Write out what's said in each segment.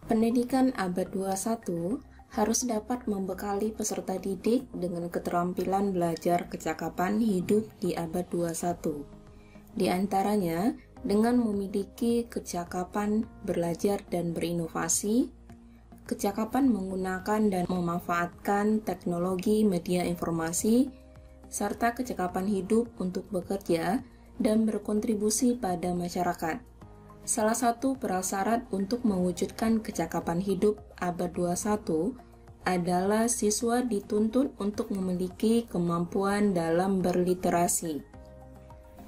Pendidikan abad 21 harus dapat membekali peserta didik dengan keterampilan belajar kecakapan hidup di abad 21. Di antaranya, dengan memiliki kecakapan belajar dan berinovasi, kecakapan menggunakan dan memanfaatkan teknologi media informasi, serta kecakapan hidup untuk bekerja dan berkontribusi pada masyarakat. Salah satu prasyarat untuk mewujudkan kecakapan hidup abad 21 adalah siswa dituntut untuk memiliki kemampuan dalam berliterasi.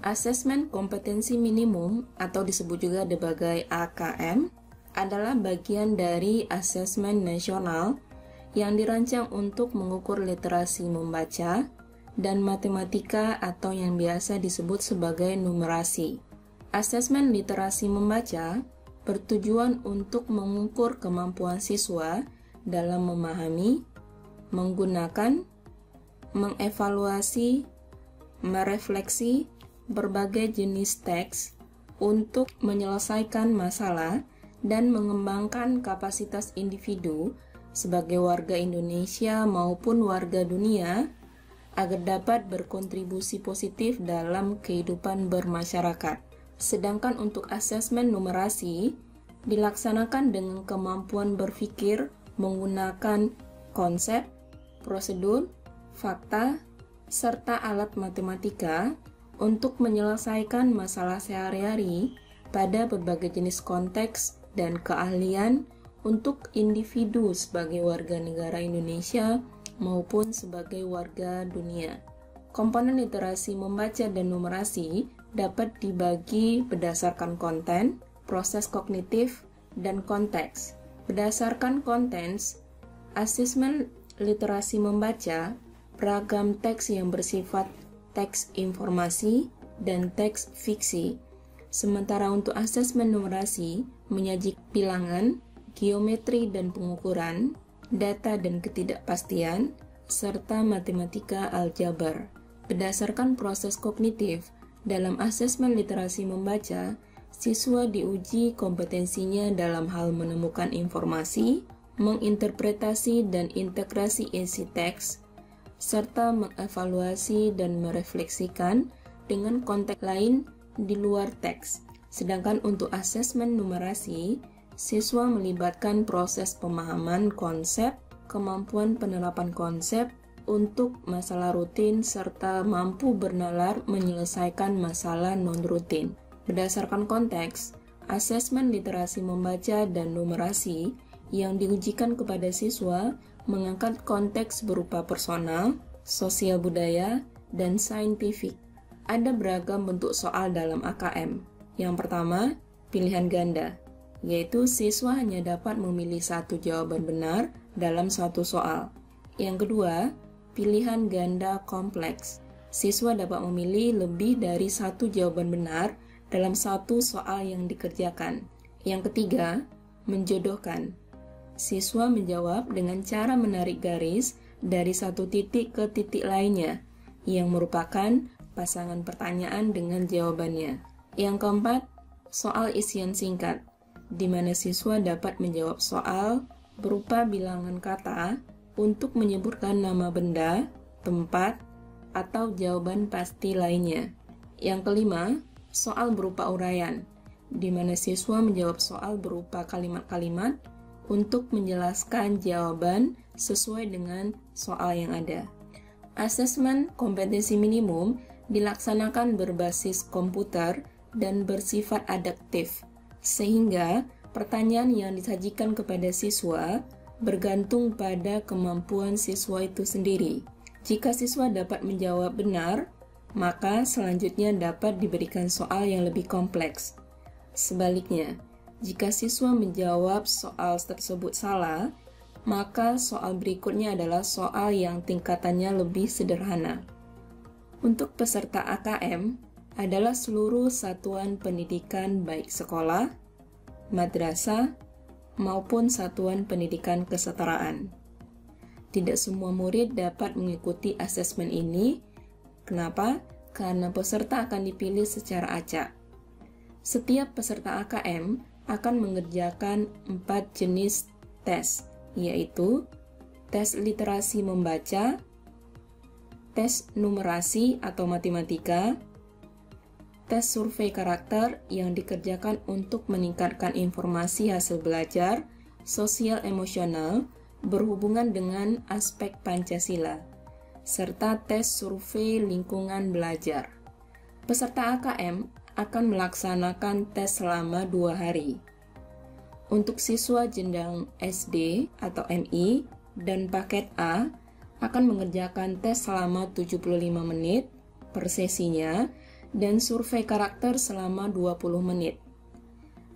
Asesmen kompetensi minimum atau disebut juga sebagai AKM adalah bagian dari asesmen nasional yang dirancang untuk mengukur literasi membaca dan matematika atau yang biasa disebut sebagai numerasi. Asesmen literasi membaca bertujuan untuk mengukur kemampuan siswa dalam memahami, menggunakan, mengevaluasi, merefleksi berbagai jenis teks untuk menyelesaikan masalah dan mengembangkan kapasitas individu sebagai warga Indonesia maupun warga dunia agar dapat berkontribusi positif dalam kehidupan bermasyarakat. Sedangkan untuk asesmen numerasi dilaksanakan dengan kemampuan berpikir menggunakan konsep, prosedur, fakta, serta alat matematika untuk menyelesaikan masalah sehari-hari pada berbagai jenis konteks dan keahlian untuk individu sebagai warga negara Indonesia maupun sebagai warga dunia. Komponen literasi membaca dan numerasi dapat dibagi berdasarkan konten, proses kognitif, dan konteks. Berdasarkan kontens, asesmen literasi membaca beragam teks yang bersifat teks informasi dan teks fiksi. Sementara untuk asesmen numerasi menyajikan bilangan, geometri dan pengukuran, data dan ketidakpastian, serta matematika aljabar. Berdasarkan proses kognitif, dalam asesmen literasi membaca, siswa diuji kompetensinya dalam hal menemukan informasi, menginterpretasi dan integrasi isi teks, serta mengevaluasi dan merefleksikan dengan konteks lain di luar teks. Sedangkan untuk asesmen numerasi, siswa melibatkan proses pemahaman konsep, kemampuan penerapan konsep, untuk masalah rutin serta mampu bernalar menyelesaikan masalah non-rutin. Berdasarkan konteks, asesmen literasi membaca dan numerasi yang diujikan kepada siswa mengangkat konteks berupa personal, sosial budaya, dan saintifik. Ada beragam bentuk soal dalam AKM. Yang pertama, pilihan ganda, yaitu siswa hanya dapat memilih satu jawaban benar dalam suatu soal. Yang kedua, pilihan ganda kompleks. Siswa dapat memilih lebih dari satu jawaban benar dalam satu soal yang dikerjakan. Yang ketiga, menjodohkan. Siswa menjawab dengan cara menarik garis dari satu titik ke titik lainnya, yang merupakan pasangan pertanyaan dengan jawabannya. Yang keempat, soal isian singkat, di mana siswa dapat menjawab soal berupa bilangan kata untuk menyebutkan nama benda, tempat, atau jawaban pasti lainnya. Yang kelima, soal berupa uraian, di mana siswa menjawab soal berupa kalimat-kalimat untuk menjelaskan jawaban sesuai dengan soal yang ada. Asesmen kompetensi minimum dilaksanakan berbasis komputer dan bersifat adaptif, sehingga pertanyaan yang disajikan kepada siswa bergantung pada kemampuan siswa itu sendiri. Jika siswa dapat menjawab benar, maka selanjutnya dapat diberikan soal yang lebih kompleks. Sebaliknya, jika siswa menjawab soal tersebut salah, maka soal berikutnya adalah soal yang tingkatannya lebih sederhana. Untuk peserta AKM adalah seluruh satuan pendidikan baik sekolah, madrasah, maupun satuan pendidikan kesetaraan. Tidak semua murid dapat mengikuti asesmen ini. Kenapa? Karena peserta akan dipilih secara acak. Setiap peserta AKM akan mengerjakan 4 jenis tes, yaitu tes literasi membaca, tes numerasi atau matematika, tes survei karakter yang dikerjakan untuk meningkatkan informasi hasil belajar, sosial emosional, berhubungan dengan aspek Pancasila, serta tes survei lingkungan belajar. Peserta AKM akan melaksanakan tes selama 2 hari. Untuk siswa jenjang SD atau MI dan paket A akan mengerjakan tes selama 75 menit per sesinya dan survei karakter selama 20 menit.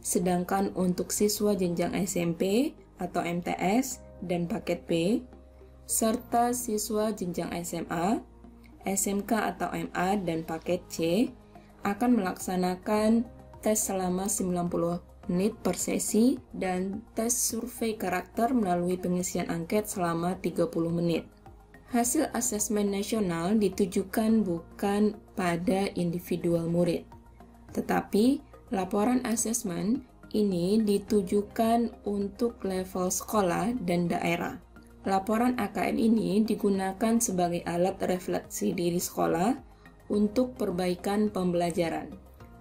Sedangkan untuk siswa jenjang SMP atau MTS dan paket B, serta siswa jenjang SMA, SMK atau MA dan paket C akan melaksanakan tes selama 90 menit per sesi dan tes survei karakter melalui pengisian angket selama 30 menit. Hasil asesmen nasional ditujukan bukan pada individual murid, tetapi laporan asesmen ini ditujukan untuk level sekolah dan daerah. Laporan AKM ini digunakan sebagai alat refleksi diri sekolah untuk perbaikan pembelajaran.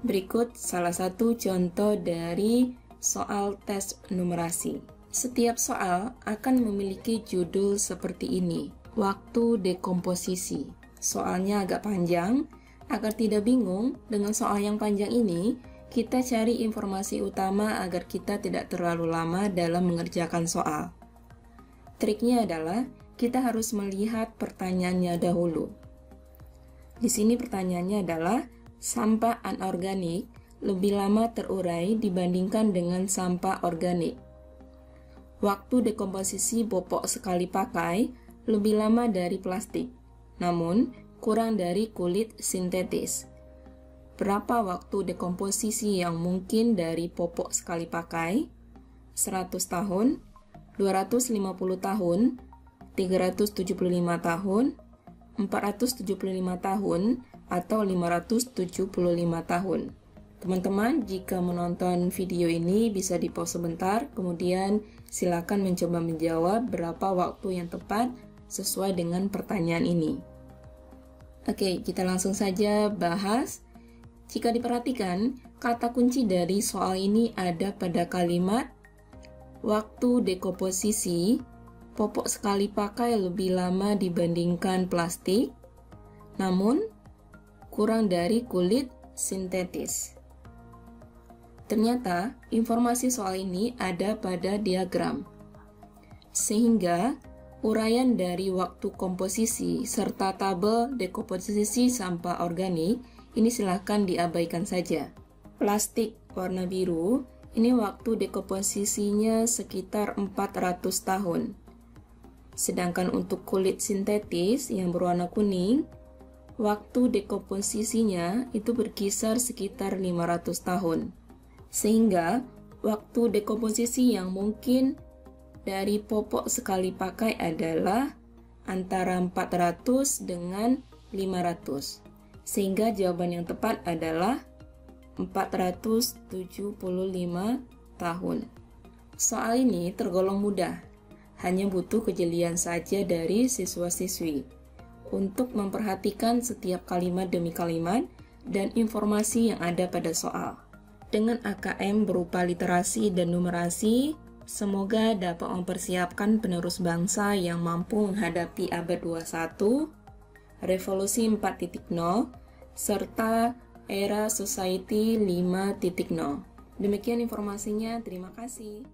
Berikut salah satu contoh dari soal tes numerasi. Setiap soal akan memiliki judul seperti ini, waktu dekomposisi. Soalnya agak panjang, agar tidak bingung dengan soal yang panjang ini, kita cari informasi utama agar kita tidak terlalu lama dalam mengerjakan soal. Triknya adalah kita harus melihat pertanyaannya dahulu. Di sini pertanyaannya adalah, sampah anorganik lebih lama terurai dibandingkan dengan sampah organik. Waktu dekomposisi popok sekali pakai lebih lama dari plastik, namun kurang dari kulit sintetis. Berapa waktu dekomposisi yang mungkin dari popok sekali pakai? 100 tahun, 250 tahun, 375 tahun, 475 tahun, atau 575 tahun. Teman-teman, jika menonton video ini bisa di-pause sebentar, kemudian silakan mencoba menjawab berapa waktu yang tepat sesuai dengan pertanyaan ini. Oke, kita langsung saja bahas. Jika diperhatikan, kata kunci dari soal ini ada pada kalimat waktu dekomposisi, popok sekali pakai lebih lama dibandingkan plastik, namun kurang dari kulit sintetis. Ternyata, informasi soal ini ada pada diagram, sehingga uraian dari waktu komposisi serta tabel dekomposisi sampah organik ini silahkan diabaikan saja. Plastik warna biru, ini waktu dekomposisinya sekitar 400 tahun. Sedangkan untuk kulit sintetis yang berwarna kuning, waktu dekomposisinya itu berkisar sekitar 500 tahun. Sehingga, waktu dekomposisi yang mungkin dari popok sekali pakai adalah antara 400 dengan 500. Sehingga jawaban yang tepat adalah 475 tahun. Soal ini tergolong mudah, hanya butuh kejelian saja dari siswa-siswi untuk memperhatikan setiap kalimat demi kalimat dan informasi yang ada pada soal. Dengan AKM berupa literasi dan numerasi, semoga dapat mempersiapkan penerus bangsa yang mampu menghadapi abad 21, revolusi 4.0, serta era society 5.0. Demikian informasinya, terima kasih.